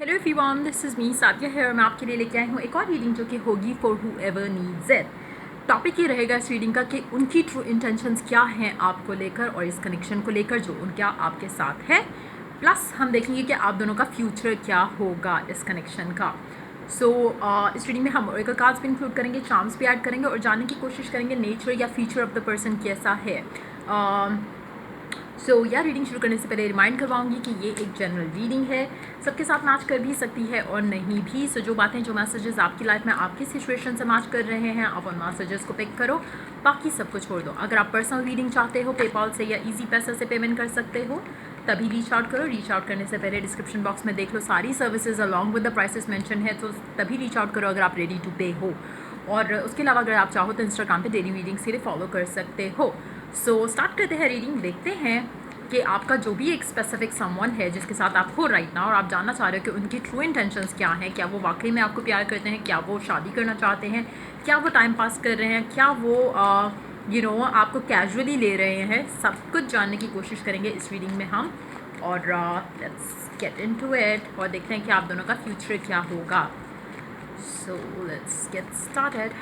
Hello everyone, this is me Sadia है और मैं आपके लिए लेके आई हूँ एक और रीडिंग जो कि होगी for who ever needs it. Topic ये रहेगा इस रीडिंग का कि उनकी ट्रू इंटेंशंस क्या हैं आपको लेकर और इस कनेक्शन को लेकर जो उनका आपके साथ है। प्लस हम देखेंगे कि आप दोनों का फ्यूचर क्या होगा इस कनेक्शन का। इस रीडिंग में हम ओरेकल कार्ड्स भी इंक्लूड करेंगे, चार्म्स भी ऐड करेंगे और जानने की कोशिश करेंगे नेचर या फीचर ऑफ द पर्सन कैसा है। रीडिंग शुरू करने से पहले रिमाइंड करवाऊंगी कि ये एक जनरल रीडिंग है, सबके साथ मैच कर भी सकती है और नहीं भी। जो बातें, जो मैसेजेस आपकी लाइफ में आपकी सिचुएशन से मैच कर रहे हैं, आप उन मैसेजेस को पिक करो, बाकी सब कुछ छोड़ दो। अगर आप पर्सनल रीडिंग चाहते हो पेपॉल से या इजी पैसा से पेमेंट कर सकते हो, तभी रीच आउट करो। रीच आउट करने से पहले डिस्क्रिप्शन बॉक्स में देख लो, सारी services along with the prices mention है, तो तभी रीच आउट करो अगर आप रेडी टू पे हो। और उसके अलावा अगर आप चाहो तो इंस्टाग्राम पे डेली रीडिंग्स के लिए फॉलो कर सकते हो। स्टार्ट करते हैं रीडिंग। देखते हैं कि आपका जो भी एक स्पेसिफिक समवन है जिसके साथ आप हो राइट नाउ और आप जानना चाह रहे हो कि उनकी ट्रू इंटेंशंस क्या हैं। क्या वो वाकई में आपको प्यार करते हैं, क्या वो शादी करना चाहते हैं, क्या वो टाइम पास कर रहे हैं, क्या वो आपको कैजुअली ले रहे हैं। सब कुछ जानने की कोशिश करेंगे इस रीडिंग में हम। और लेट्स गेट इनटू इट और देखते हैं कि आप दोनों का फ्यूचर क्या होगा। So let's get started.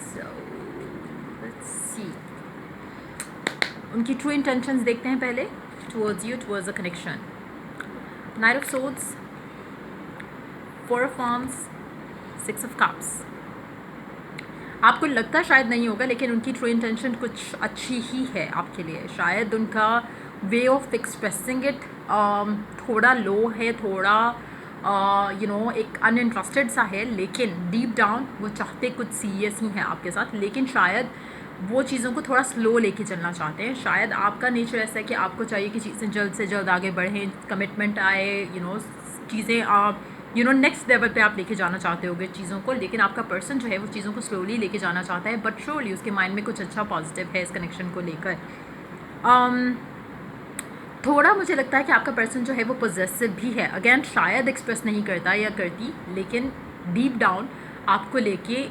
So let's see, उनकी ट्रू इंटेंशंस देखते हैं पहले towards you, towards a connection. Night of swords, four of wands, six of cups. आपको लगता शायद नहीं होगा लेकिन उनकी ट्रू इंटेंशन कुछ अच्छी ही है आपके लिए। शायद उनका वे ऑफ एक्सप्रेसिंग इट थोड़ा लो है, थोड़ा एक अनइंटरेस्टेड सा है, लेकिन डीप डाउन वो चाहते कुछ सीरियस ही हैं आपके साथ। लेकिन शायद वो चीज़ों को थोड़ा स्लो लेके चलना चाहते हैं। शायद आपका नेचर ऐसा है कि आपको चाहिए कि चीज़ें जल्द से जल्द आगे बढ़ें, कमिटमेंट आए, चीज़ें नेक्स्ट लेवल पे आप लेके जाना चाहते होगे चीज़ों को। लेकिन आपका पर्सन जो है वो चीज़ों को स्लोली लेके जाना चाहता है, बट श्योरली उसके माइंड में कुछ अच्छा पॉजिटिव है इस कनेक्शन को लेकर। थोड़ा मुझे लगता है कि आपका पर्सन जो है वो पॉजेसिव भी है। अगेन शायद एक्सप्रेस नहीं करता या करती, लेकिन डीप डाउन आपको लेके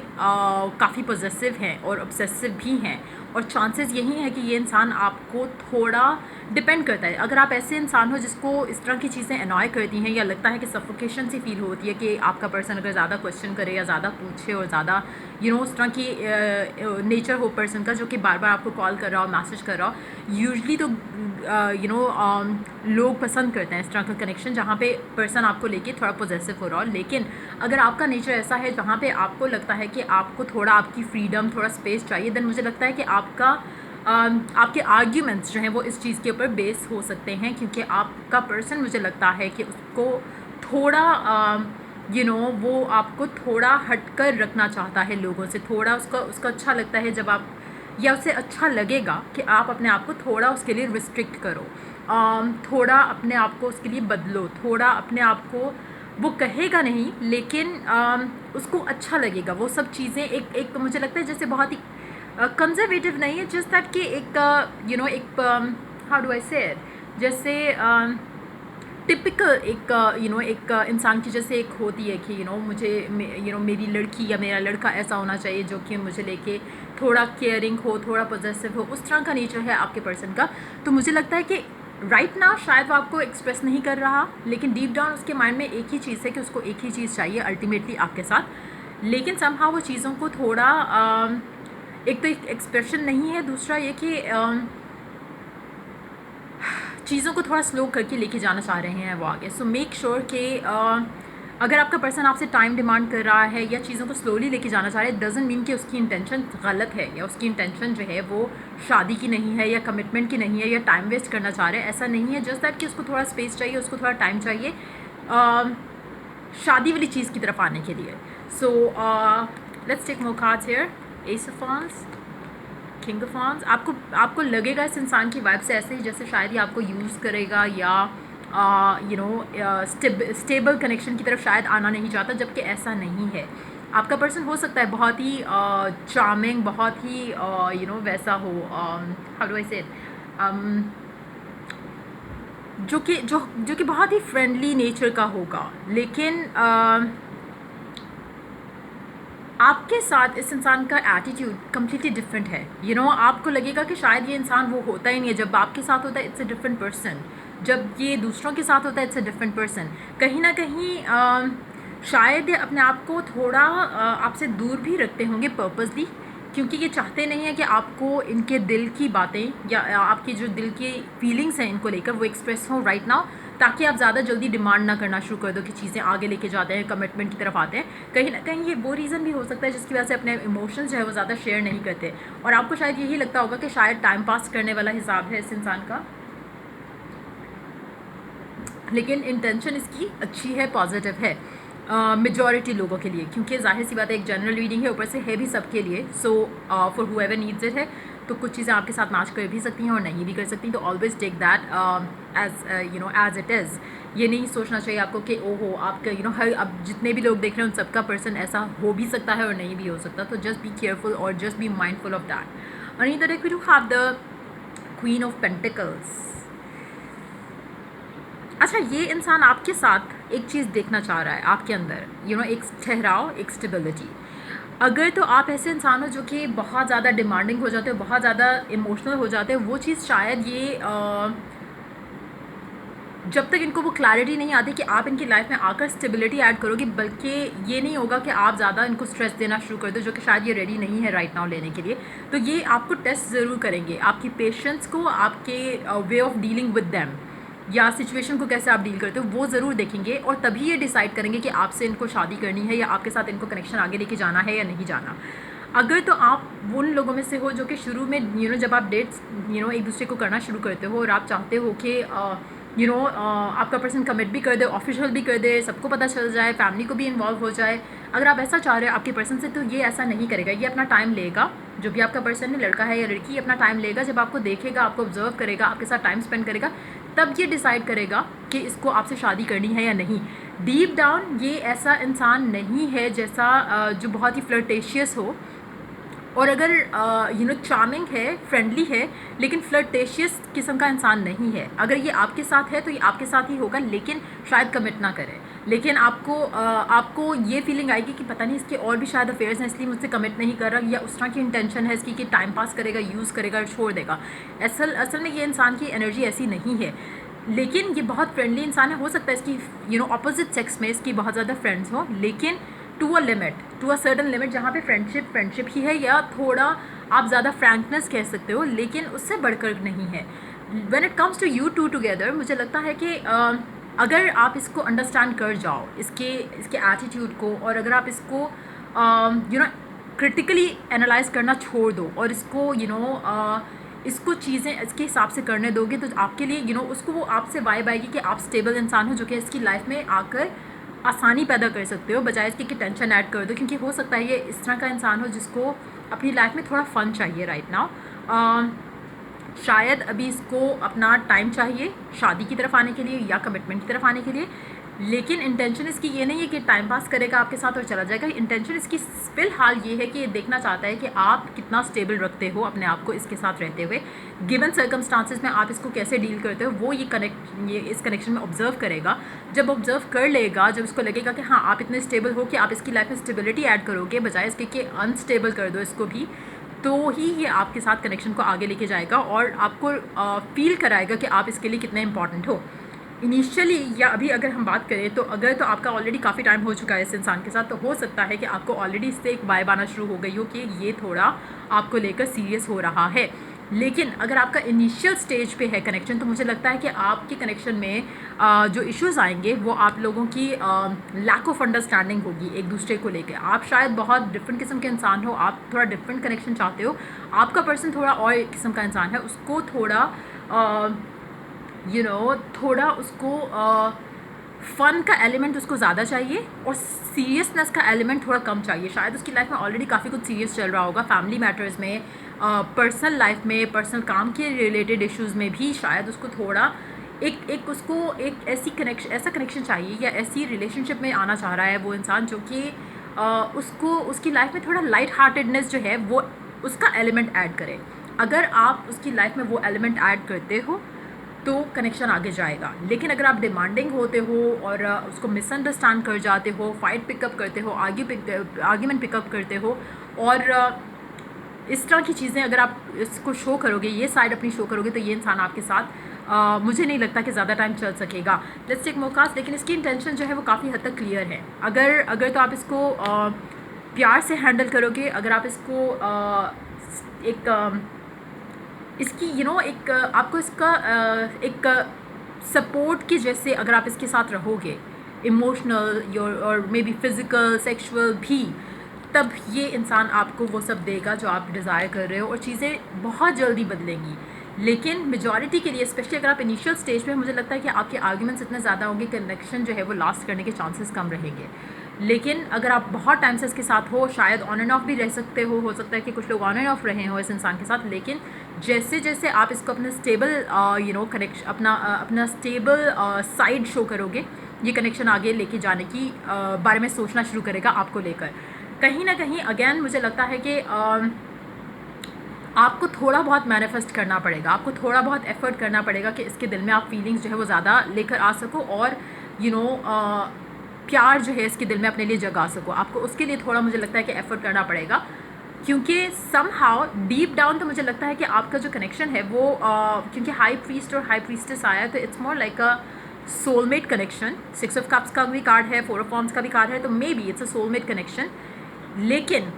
काफ़ी पॉजेसिव हैं और ऑब्सेसिव भी हैं। और चांसेस यही है कि ये इंसान आपको थोड़ा डिपेंड करता है। अगर आप ऐसे इंसान हो जिसको इस तरह की चीज़ें अनॉय करती हैं या लगता है कि सफोकेशन सी फील होती है कि आपका पर्सन अगर ज़्यादा क्वेश्चन करे या ज़्यादा पूछे और ज़्यादा उस तरह की नेचर हो पर्सन का जो कि बार बार आपको कॉल कर रहा हो, मैसेज कर रहा हो, यूजली तो लोग पसंद करते हैं इस तरह का कनेक्शन जहाँ पे पर्सन आपको लेके थोड़ा पॉजेसिव हो रहा हो। लेकिन अगर आपका नेचर ऐसा है जहाँ पे आपको लगता है कि आपको थोड़ा आपकी फ्रीडम, थोड़ा स्पेस चाहिए, देन मुझे लगता है कि आपके आर्ग्यूमेंट्स जो हैं वो इस चीज़ के ऊपर बेस हो सकते हैं, क्योंकि आपका पर्सन मुझे लगता है कि उसको थोड़ा वो आपको थोड़ा हटकर रखना चाहता है लोगों से। थोड़ा उसको अच्छा लगता है जब आप, या उसे अच्छा लगेगा कि आप अपने आप को थोड़ा उसके लिए रिस्ट्रिक्ट करो, थोड़ा अपने आप को उसके लिए बदलो, थोड़ा अपने आप को, वो कहेगा नहीं लेकिन उसको अच्छा लगेगा वो सब चीज़ें। एक मुझे लगता है जैसे बहुत ही कंजर्वेटिव नहीं है, जस्ट दैट कि एक एक हाउ डू आई से इट, जैसे टिपिकल एक इंसान की जैसे एक होती है कि मुझे मेरी लड़की या मेरा लड़का ऐसा होना चाहिए जो कि मुझे लेके थोड़ा केयरिंग हो, थोड़ा पॉजेसिव हो। उस तरह का नेचर है आपके पर्सन का। तो मुझे लगता है कि राइट नाउ शायद वो आपको एक्सप्रेस नहीं कर रहा, लेकिन डीप डाउन उसके माइंड में एक ही चीज़ है कि उसको एक ही चीज़ चाहिए अल्टीमेटली आपके साथ। लेकिन समहाउ वो चीज़ों को थोड़ा एक तो एक एक्सप्रेशन नहीं है, दूसरा ये कि चीज़ों को थोड़ा स्लो करके लेके जाना चाह रहे हैं वो आगे। सो मेक श्योर कि अगर आपका पर्सन आपसे टाइम डिमांड कर रहा है या चीज़ों को स्लोली लेके जाना चाह रहा है, डजंट मीन कि उसकी इंटेंशन गलत है या उसकी इंटेंशन जो है वो शादी की नहीं है या कमिटमेंट की नहीं है या टाइम वेस्ट करना चाह रहे हैं, ऐसा नहीं है। जस्ट दैट कि उसको थोड़ा स्पेस चाहिए, उसको थोड़ा टाइम चाहिए शादी वाली चीज़ की तरफ आने के लिए। So let's take more cards here. Ace of wands, king of wands. आपको लगेगा इस इंसान की वाइब से ऐसे ही जैसे शायद ही आपको यूज़ करेगा या स्टेबल कनेक्शन की तरफ शायद आना नहीं चाहता, जबकि ऐसा नहीं है। आपका पर्सन हो सकता है बहुत ही चार्मिंग, बहुत ही वैसा हो, हाउ डू आई से, जो कि बहुत ही फ्रेंडली नेचर का होगा। लेकिन आपके साथ इस इंसान का एटीट्यूड कम्प्लीटली डिफरेंट है। आपको लगेगा कि शायद ये इंसान वो होता ही नहीं है। जब आपके साथ होता है इट्स अ डिफरेंट पर्सन। जब ये दूसरों के साथ होता है इट्स अ डिफरेंट पर्सन। कहीं ना कहीं शायद ये अपने आप को थोड़ा आपसे दूर भी रखते होंगे पर्पसली, क्योंकि ये चाहते नहीं है कि आपको इनके दिल की बातें या आपकी जो दिल की फीलिंग्स हैं इनको लेकर वो एक्सप्रेस हो राइट नाउ, ताकि आप ज़्यादा जल्दी डिमांड ना करना शुरू कर दो कि चीज़ें आगे लेके जाते हैं, कमिटमेंट की तरफ आते हैं। कहीं ना कहीं ये वो रीज़न भी हो सकता है जिसकी वजह से अपने इमोशंस जो है वो ज़्यादा शेयर नहीं करते, और आपको शायद यही लगता होगा कि शायद टाइम पास करने वाला हिसाब है इस इंसान का, लेकिन इंटेंशन इसकी अच्छी है, पॉजिटिव है मेजॉरिटी लोगों के लिए, क्योंकि जाहिर सी बात है एक जनरल रीडिंग है, ऊपर से है भी सबके लिए। So for whoever needs it है, तो कुछ चीज़ें आपके साथ मैच कर भी सकती हैं और नहीं भी कर सकती, तो always take that as you know as it is. ये नहीं सोचना चाहिए आपको कि ओहो आपका यू नो हर अब जितने भी लोग देख रहे हैं उन सबका पर्सन ऐसा हो भी सकता है और नहीं भी हो सकता, तो जस्ट बी केयरफुल और just be mindful of that. Another deck we do have the queen of pentacles. अच्छा, ये इंसान आपके साथ एक चीज़ देखना चाह रहा है आपके अंदर, यू नो एक ठहराव, एक स्टेबिलिटी। अगर तो आप ऐसे इंसान हो जो कि बहुत ज़्यादा डिमांडिंग हो जाते हो, बहुत ज़्यादा इमोशनल हो जाते हो, वो चीज़ शायद ये जब तक इनको वो क्लैरिटी नहीं आती कि आप इनकी लाइफ में आकर स्टेबिलिटी ऐड करोगे, बल्कि ये नहीं होगा कि आप ज़्यादा इनको स्ट्रेस देना शुरू कर दो, जो कि शायद ये रेडी नहीं है राइट नाउ लेने के लिए। तो ये आपको टेस्ट ज़रूर करेंगे, आपकी पेशेंस को, आपके way of dealing with them या सिचुएशन को कैसे आप डील करते हो वो ज़रूर देखेंगे, और तभी ये डिसाइड करेंगे कि आपसे इनको शादी करनी है या आपके साथ इनको कनेक्शन आगे लेके जाना है या नहीं जाना। अगर तो आप उन लोगों में से हो जो कि शुरू में यू नो जब आप डेट्स यू नो एक दूसरे को करना शुरू करते हो और आप चाहते हो कि यू नो आपका पर्सन कमिट भी कर दे, ऑफिशियल भी कर दे, सबको पता चल जाए, फैमिली को भी इन्वॉल्व हो जाए, अगर आप ऐसा चाह रहे हो आपके पर्सन से, तो ये ऐसा नहीं करेगा। ये अपना टाइम लेगा, जो भी आपका पर्सन है, लड़का है या लड़की, अपना टाइम लेगा, जब आपको देखेगा, आपको ऑब्जर्व करेगा, आपके साथ टाइम स्पेंड करेगा, तब ये डिसाइड करेगा कि इसको आपसे शादी करनी है या नहीं। डीप डाउन ये ऐसा इंसान नहीं है जैसा जो बहुत ही फ्लर्टेशियस हो, और अगर यू नो चार्मिंग है, फ्रेंडली है, लेकिन फ्लर्टेशियस किस्म का इंसान नहीं है। अगर ये आपके साथ है तो ये आपके साथ ही होगा, लेकिन शायद कमिट ना करे, लेकिन आपको ये फीलिंग आएगी कि पता नहीं इसके और भी शायद अफेयर्स हैं, इसलिए मुझसे कमिट नहीं कर रहा, या उस तरह की इंटेंशन है इसकी कि टाइम पास करेगा, यूज़ करेगा और छोड़ देगा। असल में ये इंसान की एनर्जी ऐसी नहीं है, लेकिन ये बहुत फ्रेंडली इंसान है। हो सकता है इसकी यू नो अपोजिट सेक्स में इसकी बहुत ज़्यादा फ्रेंड्स हो, लेकिन to a limit, to a certain limit, जहाँ पे फ्रेंडशिप ही है, या थोड़ा आप ज़्यादा फ्रैंकनेस कह सकते हो, लेकिन उससे बढ़कर नहीं है। When it comes to you two together, मुझे लगता है कि अगर आप इसको अंडरस्टैंड कर जाओ, इसके एटीट्यूड को, और अगर आप इसको यू नो क्रिटिकली एनालाइज करना छोड़ दो और इसको यू नो इसको चीज़ें इसके हिसाब से करने दोगे, तो आपके लिए यू नो उसको वो आपसे वाइब आएगी कि आप स्टेबल इंसान हो जो कि इसकी लाइफ में आकर आसानी पैदा कर सकते हो, बजाय इसके कि टेंशन ऐड कर दो। क्योंकि हो सकता है ये इस तरह का इंसान हो जिसको अपनी लाइफ में थोड़ा फ़न चाहिए राइट नाउ। शायद अभी इसको अपना टाइम चाहिए शादी की तरफ आने के लिए या कमिटमेंट की तरफ आने के लिए, लेकिन इंटेंशन इसकी ये नहीं है कि टाइम पास करेगा आपके साथ और चला जाएगा। इंटेंशन इसकी फ़िलहाल ये है कि ये देखना चाहता है कि आप कितना स्टेबल रखते हो अपने आप को इसके साथ रहते हुए, गिवन सर्कमस्टांसिस में आप इसको कैसे डील करते हो, वो ये इस कनेक्शन में ऑब्जर्व करेगा। जब ऑब्जर्व कर लेगा, जब उसको लगेगा कि हाँ आप इतने स्टेबल हो कि आप इसकी लाइफ में स्टेबिलिटी ऐड करोगे, बजाय इसके कि अनस्टेबल कर दो इसको भी, तो ही ये आपके साथ कनेक्शन को आगे लेके जाएगा और आपको फील कराएगा कि आप इसके लिए कितने इंपॉर्टेंट हो। इनिशियली या अभी अगर हम बात करें तो अगर तो आपका ऑलरेडी काफ़ी टाइम हो चुका है इस इंसान के साथ, तो हो सकता है कि आपको ऑलरेडी इससे एक वाइब आना शुरू हो गई हो कि ये थोड़ा आपको लेकर सीरियस हो रहा है। लेकिन अगर आपका इनिशियल स्टेज पे है कनेक्शन, तो मुझे लगता है कि आपके कनेक्शन में जो इश्यूज़ आएंगे वो आप लोगों की लैक ऑफ अंडरस्टैंडिंग होगी एक दूसरे को लेकर। आप शायद बहुत डिफरेंट किस्म के इंसान हो, आप थोड़ा डिफरेंट कनेक्शन चाहते हो, आपका पर्सन थोड़ा और किस्म का इंसान है, उसको थोड़ा यू नो थोड़ा उसको फ़न का एलिमेंट उसको ज़्यादा चाहिए और सीरियसनेस का एलिमेंट थोड़ा कम चाहिए। शायद उसकी लाइफ में ऑलरेडी काफ़ी कुछ सीरियस चल रहा होगा, फैमिली मैटर्स में, पर्सनल लाइफ में, पर्सनल काम के रिलेटेड इश्यूज़ में भी शायद उसको थोड़ा एक ऐसा कनेक्शन चाहिए या ऐसी रिलेशनशिप में आना चाह रहा है वो इंसान जो कि उसको उसकी लाइफ में थोड़ा लाइट हार्टेडनेस जो है वो उसका एलिमेंट ऐड करे। अगर आप उसकी लाइफ में वो एलिमेंट ऐड करते हो तो कनेक्शन आगे जाएगा। लेकिन अगर आप डिमांडिंग होते हो और उसको मिसअंडरस्टैंड कर जाते हो, फाइट पिकअप करते हो, आर्ग्यूमेंट पिकअप करते हो, और इस तरह की चीज़ें अगर आप इसको शो करोगे, ये साइड अपनी शो करोगे, तो ये इंसान आपके साथ मुझे नहीं लगता कि ज़्यादा टाइम चल सकेगा। लेट्स टेक मोर कार्ड्स, लेकिन इसकी इंटेंशन जो है वो काफ़ी हद तक क्लियर है। अगर तो आप इसको प्यार से हैंडल करोगे, अगर आप इसको एक इसकी एक आपको इसका एक सपोर्ट की जैसे अगर आप इसके साथ रहोगे, इमोशनल योर और मे बी फिज़िकल सेक्सुअल भी, तब ये इंसान आपको वो सब देगा जो आप डिज़ायर कर रहे हो और चीज़ें बहुत जल्दी बदलेंगी। लेकिन मेजॉरिटी के लिए, स्पेशली अगर आप इनिशियल स्टेज में, मुझे लगता है कि आपके आर्ग्यूमेंट्स इतने ज़्यादा होंगे, कनेक्शन जो है वो लास्ट करने के चांसेस कम रहेंगे। लेकिन अगर आप बहुत टाइम से इसके साथ हो, शायद ऑन एंड ऑफ भी रह सकते हो सकता है कि कुछ लोग ऑन एंड ऑफ रहे हो इस इंसान के साथ, लेकिन जैसे जैसे आप इसको अपने स्टेबल कनेक्शन अपना स्टेबल साइड शो करोगे, ये कनेक्शन आगे लेके जाने की बारे में सोचना शुरू करेगा आपको लेकर। कहीं ना कहीं अगेन मुझे लगता है कि आपको थोड़ा बहुत मैनिफेस्ट करना पड़ेगा, आपको थोड़ा बहुत एफर्ट करना पड़ेगा कि इसके दिल में आप फीलिंग्स जो है वो ज़्यादा लेकर आ सको और प्यार जो है इसके दिल में अपने लिए जगा सको। आपको उसके लिए थोड़ा, मुझे लगता है कि एफर्ट करना पड़ेगा, क्योंकि समहाउ डीप डाउन तो मुझे लगता है कि आपका जो कनेक्शन है वो क्योंकि हाई प्रीस्ट और हाई प्रीस्टेस आया है, तो it's more like a soulmate connection. 6 of cups का भी कार्ड है, 4 ऑफ वॉन्ड्स का भी कार्ड है, तो may be it's a soulmate connection. लेकिन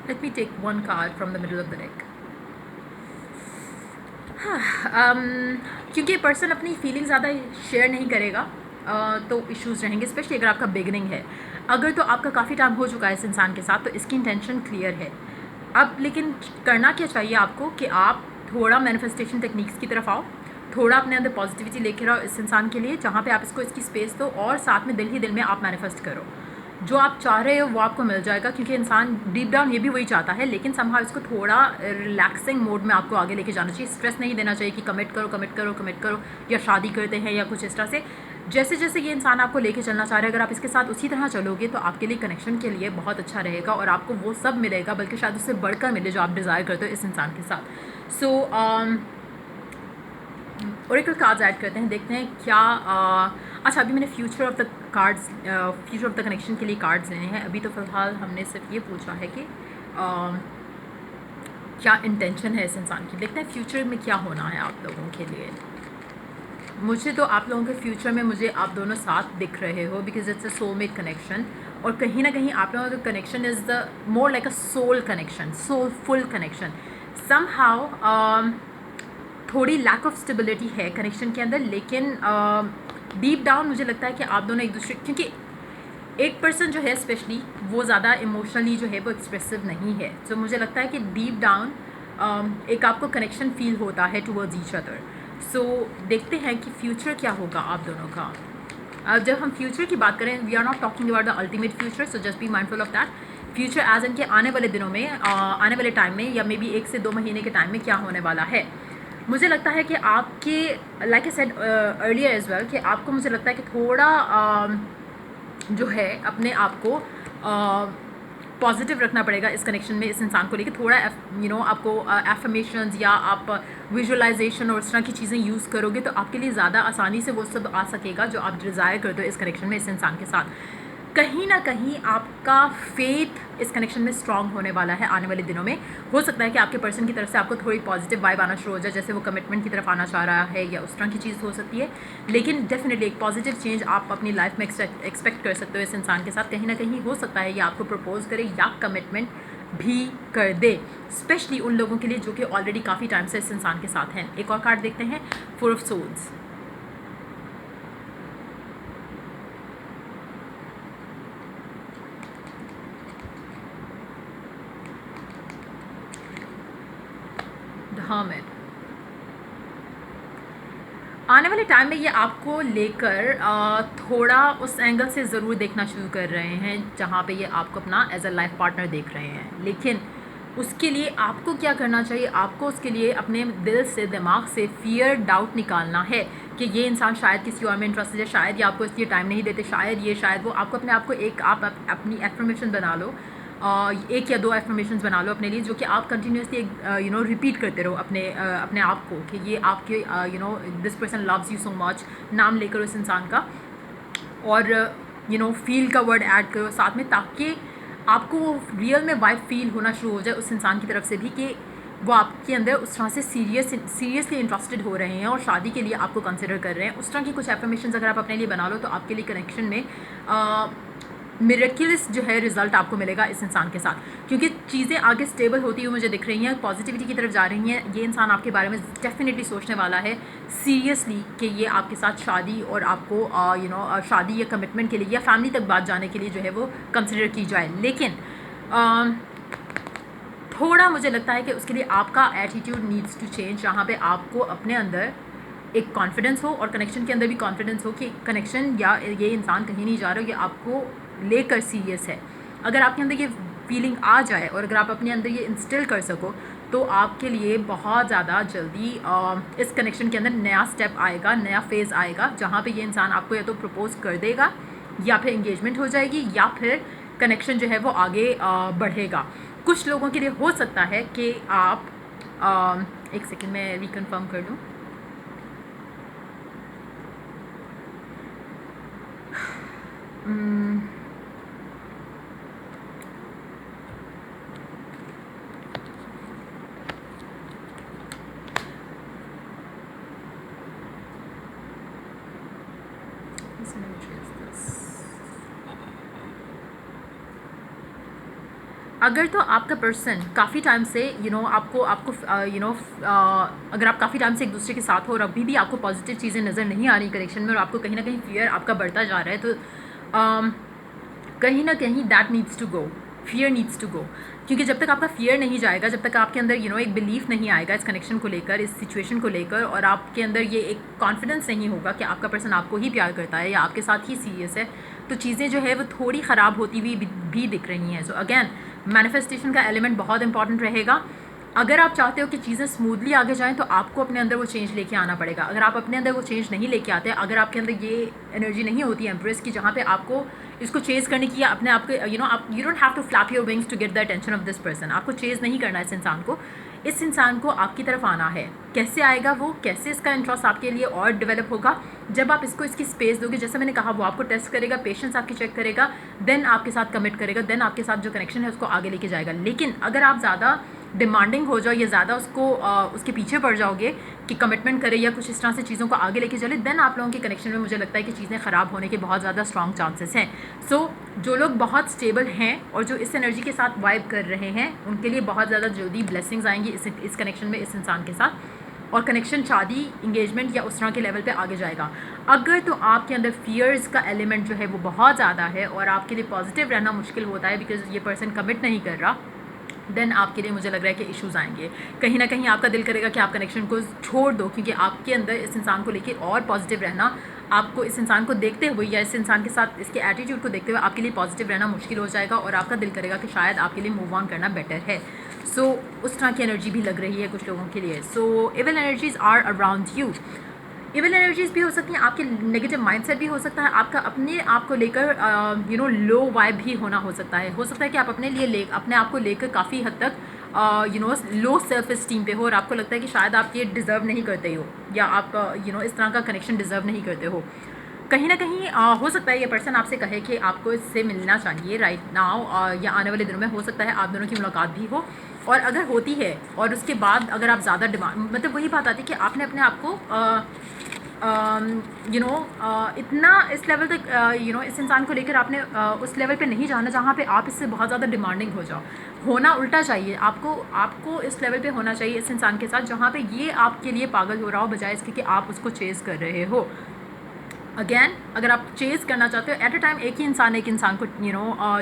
let me take one card from the middle of the deck. क्योंकि पर्सन अपनी फीलिंग ज़्यादा शेयर नहीं करेगा, तो इश्यूज़ रहेंगे, स्पेशली अगर आपका बिगनिंग है। अगर तो आपका काफ़ी टाइम हो चुका है इस इंसान के साथ, तो इसकी इंटेंशन क्लियर है। अब लेकिन करना क्या चाहिए आपको कि आप थोड़ा मैनिफेस्टेशन टेक्निक्स की तरफ आओ, थोड़ा अपने अंदर पॉजिटिविटी लेकर आओ इस इंसान के लिए, जहाँ पे आप इसको इसकी स्पेस दो और साथ में दिल ही दिल में आप मैनिफेस्ट करो। जो आप चाह रहे हो वो आपको मिल जाएगा, क्योंकि इंसान डीप डाउन ये भी वही चाहता है, लेकिन समहाउ इसको थोड़ा रिलैक्सिंग मोड में आपको आगे लेके जाना चाहिए। स्ट्रेस नहीं देना चाहिए कि कमिट करो कमिट करो कमिट करो, या शादी करते हैं या कुछ इस तरह से। जैसे जैसे ये इंसान आपको लेके चलना चाह रहा है, अगर आप इसके साथ उसी तरह चलोगे तो आपके लिए कनेक्शन के लिए बहुत अच्छा रहेगा और आपको वो सब मिलेगा, बल्कि शायद उससे बढ़कर मिले जो आप डिज़ायर करते हो इस इंसान के साथ। सो ओरेकल कार्ड्स ऐड करते हैं, देखते हैं क्या अच्छा, अभी मैंने future of the cards, future of the connection के लिए कार्ड्स लेने हैं। अभी तो फ़िलहाल हमने सिर्फ ये पूछा है कि क्या इंटेंशन है इस इंसान की। देखते हैं फ्यूचर में क्या होना है आप लोगों के लिए। मुझे तो आप लोगों के फ्यूचर में मुझे आप दोनों साथ दिख रहे हो, because it's a soulmate connection, और कहीं ना कहीं आप लोगों का connection is the more like a soul connection, soulful connection. Somehow थोड़ी लैक ऑफ स्टेबिलिटी है कनेक्शन के अंदर, लेकिन डीप डाउन मुझे लगता है कि आप दोनों एक दूसरे, क्योंकि एक पर्सन जो है स्पेशली वो ज़्यादा इमोशनली जो है वो एक्सप्रेसिव नहीं है, तो मुझे लगता है कि डीप डाउन एक आपको कनेक्शन फील होता है टुवर्ड्स ईच अदर। सो देखते हैं कि फ्यूचर क्या होगा आप दोनों का। जब हम फ्यूचर की बात करें, we are not talking about the ultimate future, so just be mindful of that. Future as in के आने वाले दिनों में, आने वाले टाइम में, या मे बी 1 से 2 महीने के टाइम में क्या होने वाला है। मुझे लगता है कि आपके, like I said earlier as well, कि आपको, मुझे लगता है कि थोड़ा जो है अपने आप को पॉजिटिव रखना पड़ेगा इस कनेक्शन में, इस इंसान को लेकर। थोड़ा आपको एफर्मेशंस या आप विजुअलाइजेशन और इस तरह की चीज़ें यूज़ करोगे तो आपके लिए ज़्यादा आसानी से वो सब आ सकेगा जो आप डिज़ायर करते हो इस कनेक्शन में, इस इंसान के साथ। कहीं ना कहीं आपका फेथ इस कनेक्शन में स्ट्रांग होने वाला है आने वाले दिनों में। हो सकता है कि आपके पर्सन की तरफ से आपको थोड़ी पॉजिटिव वाइब आना शुरू हो जाए, जैसे वो कमिटमेंट की तरफ आना चाह रहा है या उस तरह की चीज़ हो सकती है। लेकिन डेफिनेटली एक पॉजिटिव चेंज आप अपनी लाइफ में एक्सपेक्ट कर सकते हो इस इंसान के साथ। कहीं ना कहीं हो सकता है ये आपको प्रपोज करे या कमिटमेंट भी कर दे, स्पेशली उन लोगों के लिए जो कि ऑलरेडी काफ़ी टाइम से इस इंसान के साथ हैं। एक और कार्ड देखते हैं, 4 ऑफ सोल्स। हर्मिट। आने वाले टाइम में ये आपको लेकर थोड़ा उस एंगल से ज़रूर देखना शुरू कर रहे हैं जहाँ पे ये आपको अपना एज अ लाइफ पार्टनर देख रहे हैं। लेकिन उसके लिए आपको क्या करना चाहिए, आपको उसके लिए अपने दिल से, दिमाग से फियर, डाउट निकालना है कि ये इंसान शायद किसी और में इंटरेस्टेड है, शायद ये आपको इसलिए टाइम नहीं देते, शायद वो आपको अपने आप को एक, आप अपनी एफर्मेशन बना लो, 1 या 2 एफर्मेशंस बना लो अपने लिए, जो कि आप कंटिन्यूसली रिपीट करते रहो अपने आप को, कि ये आपके this person loves you so much, नाम लेकर उस इंसान का। और फील का वर्ड ऐड करो साथ में, ताकि आपको रियल में वाइब फील होना शुरू हो जाए उस इंसान की तरफ से भी कि वो आपके अंदर उस तरह से सीरियसली इंटरेस्टेड हो रहे हैं और शादी के लिए आपको कंसिडर कर रहे हैं। उस तरह की कुछ एफर्मेशंस अगर आप अपने लिए बना लो तो आपके लिए कनेक्शन में मिरेक्युलस जो है रिजल्ट आपको मिलेगा इस इंसान के साथ, क्योंकि चीज़ें आगे स्टेबल होती हुई मुझे दिख रही हैं, पॉजिटिविटी की तरफ जा रही हैं। ये इंसान आपके बारे में डेफिनेटली सोचने वाला है सीरियसली कि ये आपके साथ शादी और आपको शादी या कमिटमेंट के लिए या फैमिली तक बात जाने के लिए जो है वो कंसिडर की जाए। लेकिन थोड़ा मुझे लगता है कि उसके लिए आपका एटीट्यूड नीड्स टू चेंज, जहाँ पे आपको अपने अंदर एक कॉन्फिडेंस हो और कनेक्शन के अंदर भी कॉन्फिडेंस हो कि कनेक्शन या ये इंसान कहीं नहीं जा रहा, ये आपको लेकर सीरियस है। अगर आपके अंदर ये फीलिंग आ जाए और अगर आप अपने अंदर ये इंस्टिल कर सको तो आपके लिए बहुत ज़्यादा जल्दी इस कनेक्शन के अंदर नया स्टेप आएगा, नया फेज़ आएगा, जहाँ पे ये इंसान आपको या तो प्रपोज़ कर देगा या फिर एंगेजमेंट हो जाएगी या फिर कनेक्शन जो है वो आगे बढ़ेगा। कुछ लोगों के लिए हो सकता है कि आप एक सेकेंड में रिकन्फर्म कर लूँ। अगर तो आपका पर्सन काफ़ी टाइम से आपको अगर आप काफ़ी टाइम से एक दूसरे के साथ हो और अभी भी आपको पॉजिटिव चीज़ें नज़र नहीं आ रही कनेक्शन में और आपको कहीं ना कहीं फियर आपका बढ़ता जा रहा है, तो कहीं ना कहीं that needs to go, fear needs to go. क्योंकि जब तक आपका फियर नहीं जाएगा, जब तक आपके अंदर एक बिलीफ नहीं आएगा इस कनेक्शन को लेकर, इस सिचुएशन को लेकर, और आपके अंदर ये एक कॉन्फिडेंस नहीं होगा कि आपका पर्सन आपको ही प्यार करता है या आपके साथ ही सीरियस है, तो चीज़ें जो है वो थोड़ी ख़राब होती हुई भी दिख रही हैं। सो अगेन मैनिफेस्टेशन का एलिमेंट बहुत इंपॉर्टेंट रहेगा। अगर आप चाहते हो कि चीज़ें स्मूथली आगे जाएं तो आपको अपने अंदर वो चेंज लेके आना पड़ेगा। अगर आप अपने अंदर वो चेंज नहीं लेके आते, अगर आपके अंदर ये एनर्जी नहीं होती है एम्प्रेस की, जहाँ पे आपको इसको चेज़ करने की या अपने आप को you don't have to flap your wings to get the attention of this person. आपको चेज़ नहीं करना इस इंसान को, इस इंसान को आपकी तरफ आना है। कैसे आएगा वो, कैसे इसका इंटरेस्ट आपके लिए और डेवलप होगा, जब आप इसको इसकी स्पेस दोगे। जैसे मैंने कहा, वो आपको टेस्ट करेगा, पेशेंस आपकी चेक करेगा, देन आपके साथ कमिट करेगा, देन आपके साथ जो कनेक्शन है उसको आगे लेके जाएगा। लेकिन अगर आप ज़्यादा डिमांडिंग हो जाओ या ज़्यादा उसके पीछे पड़ जाओगे कि कमिटमेंट करे या कुछ इस तरह से चीज़ों को आगे लेके चले, देन आप लोगों के कनेक्शन में मुझे लगता है कि चीज़ें ख़राब होने के बहुत ज़्यादा स्ट्रॉन्ग चांसेस हैं। सो जो लोग बहुत स्टेबल हैं और जो इस एनर्जी के साथ वाइब कर रहे हैं, उनके लिए बहुत ज़्यादा जल्दी ब्लेसिंग्स आएंगी इस कनेक्शन में, इस इंसान के साथ, और कनेक्शन शादी, इंगेजमेंट या उस तरह के लेवल पे आगे जाएगा। अगर तो आपके अंदर फियर्स का एलिमेंट जो है वो बहुत ज़्यादा है और आपके लिए पॉजिटिव रहना मुश्किल होता है बिकॉज ये पर्सन कमिट नहीं कर रहा, देन आपके लिए मुझे लग रहा है कि इश्यूज़ आएंगे। कहीं ना कहीं आपका दिल करेगा कि आप कनेक्शन को छोड़ दो, क्योंकि आपके अंदर इस इंसान को लेके और पॉजिटिव रहना, आपको इस इंसान को देखते हुए या इस इंसान के साथ इसके एटीट्यूड को देखते हुए आपके लिए पॉजिटिव रहना मुश्किल हो जाएगा और आपका दिल करेगा कि शायद आपके लिए मूव ऑन करना बेटर है। सो उस तरह की एनर्जी भी लग रही है कुछ लोगों के लिए। So evil energies are around you. Evil energies भी हो सकती हैं, आपके नेगेटिव माइंडसेट भी हो सकता है, आपका अपने आप को लेकर लो वाइब भी होना हो सकता है कि आप अपने आप को लेकर काफ़ी हद तक लो सेल्फ इस्टीम पे हो और आपको लगता है कि शायद आप ये डिज़र्व नहीं करते हो या आप इस तरह का कनेक्शन डिज़र्व नहीं करते हो। कहीं ना कहीं हो सकता है ये पर्सन आपसे कहे कि आपको इससे मिलना चाहिए राइट नाउ, या आने वाले दिनों में हो सकता है आप दोनों की मुलाकात भी हो, और अगर होती है और उसके बाद अगर आप ज़्यादा डिमांड, मतलब वही बात आती है कि आपने अपने आप को इतना इस लेवल तक इस इंसान को लेकर आपने उस लेवल पे नहीं जाना जहाँ पे आप इससे बहुत ज़्यादा डिमांडिंग हो जाओ। होना उल्टा चाहिए, आपको इस लेवल पे होना चाहिए इस इंसान के साथ जहाँ पे ये आपके लिए पागल हो रहा हो, बजाय इसके कि आप उसको चेज़ कर रहे हो। अगेन अगर आप चेज़ करना चाहते हो, एट अ टाइम एक इंसान को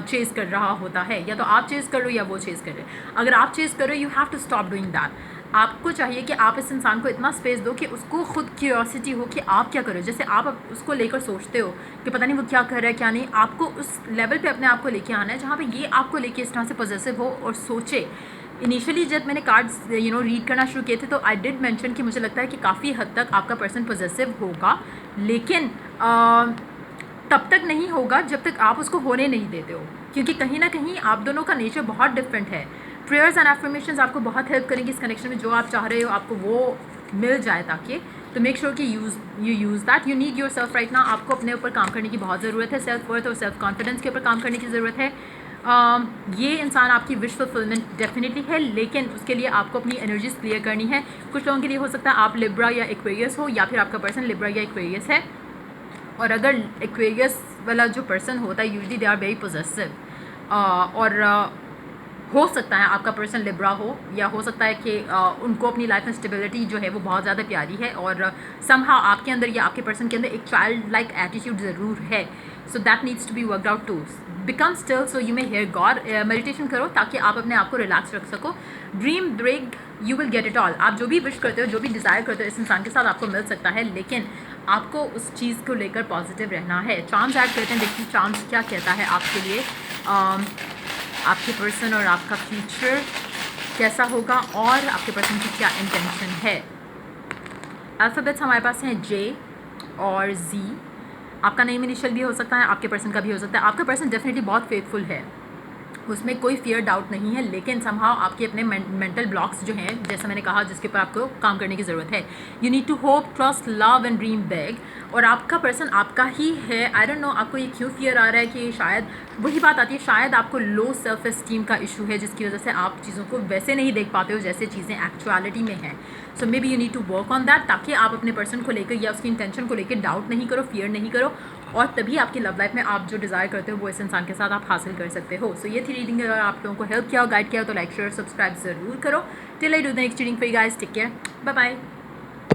चेज़ कर रहा होता है, या तो आप चेज़ कर लो या वो चेज़ कर रहे। अगर आप चेज़ करो, you have to stop doing that. आपको चाहिए कि आप इस इंसान को इतना स्पेस दो कि उसको खुद क्यूरियोसिटी हो कि आप क्या करो। जैसे आप उसको लेकर सोचते हो कि पता नहीं वो क्या कर रहा है क्या नहीं, आपको उस लेवल पे अपने आप को लेके आना है जहाँ पे ये आपको लेके इस तरह से पॉजिटिव हो और सोचे। इनिशियली जब मैंने कार्ड्स रीड करना शुरू किए थे तो आई डिड मेंशन कि मुझे लगता है कि काफ़ी हद तक आपका पर्सन पॉजिटिव होगा, लेकिन तब तक नहीं होगा जब तक आप उसको होने नहीं देते हो, क्योंकि कहीं ना कहीं आप दोनों का नेचर बहुत डिफरेंट है। प्रेयर्स एंड एफर्मेशंस आपको बहुत हेल्प करेंगी इस कनेक्शन में, जो आप चाह रहे हो आपको वो मिल जाए, ताकि तो मेक श्योर कि you use that. You need your self right now. आपको अपने ऊपर काम करने की बहुत ज़रूरत है, सेल्फ वर्थ और सेल्फ कॉन्फिडेंस के ऊपर काम करने की ज़रूरत है। ये इंसान आपकी विश फुलफिलमेंट डेफिनेटली है, लेकिन उसके लिए आपको अपनी एनर्जीज क्लियर करनी है। कुछ लोगों के लिए हो सकता है आप लिब्रा या एक्वेरियस हो, या फिर आपका पर्सन लिब्रा या एक्वेरियस है। और अगर एक्वेरियस वाला जो पर्सन होता है usually they are very possessive, और हो सकता है आपका पर्सन लिब्रा हो, या हो सकता है कि उनको अपनी लाइफ में स्टेबिलिटी जो है वो बहुत ज़्यादा प्यारी है, और समहाउ आपके अंदर या आपके पर्सन के अंदर एक चाइल्ड लाइक एटीट्यूड ज़रूर है। So that needs to be worked out to become still so you may hear God. Meditation करो ताकि आप अपने आप को रिलैक्स रख सको। Dream big, you will get it all. आप जो भी विश करते हो, जो भी डिज़ायर करते हो, इस इंसान के साथ आपको मिल सकता है, लेकिन आपको उस चीज़ को लेकर पॉजिटिव रहना है। चार्म्स ऐड करते हैं, देखिए चार्म्स क्या कहता है आपके लिए, आपके पर्सन और आपका फ्यूचर कैसा होगा, और आपके पर्सन की क्या इंटेंशन है। अल्फ़ाबेट्स हमारे पास हैं जे और जी। आपका नेम इनिशियल भी हो सकता है, आपके पर्सन का भी हो सकता है। आपका पर्सन डेफिनेटली बहुत फेथफुल है, उसमें कोई फियर डाउट नहीं है, लेकिन समहाउ आपके अपने मेंटल ब्लॉक्स जो हैं, जैसा मैंने कहा, जिसके ऊपर आपको काम करने की ज़रूरत है। You need to hope, trust, love and dream big. और आपका पर्सन आपका ही है। आई डोंट नो आपको ये क्यों फियर आ रहा है कि शायद वही बात आती है, शायद आपको लो सेल्फ एस्टीम का इशू है, जिसकी वजह से आप चीज़ों को वैसे नहीं देख पाते हो जैसे चीज़ें एक्चुअलिटी में हैं। So maybe you need to work on that, ताकि आप अपने पर्सन को लेकर या उसकी इंटेंशन को लेकर डाउट नहीं करो, फियर नहीं करो, और तभी आपकी लव लाइफ में आप जो डिज़ायर करते हो वो इस इंसान के साथ आप हासिल कर सकते हो। सो ये थी रीडिंग। अगर आप लोगों को हेल्प किया हो, गाइड किया हो, तो लाइक शेयर सब्सक्राइब ज़रूर करो। Till I do the next reading for you guys, take care, bye bye.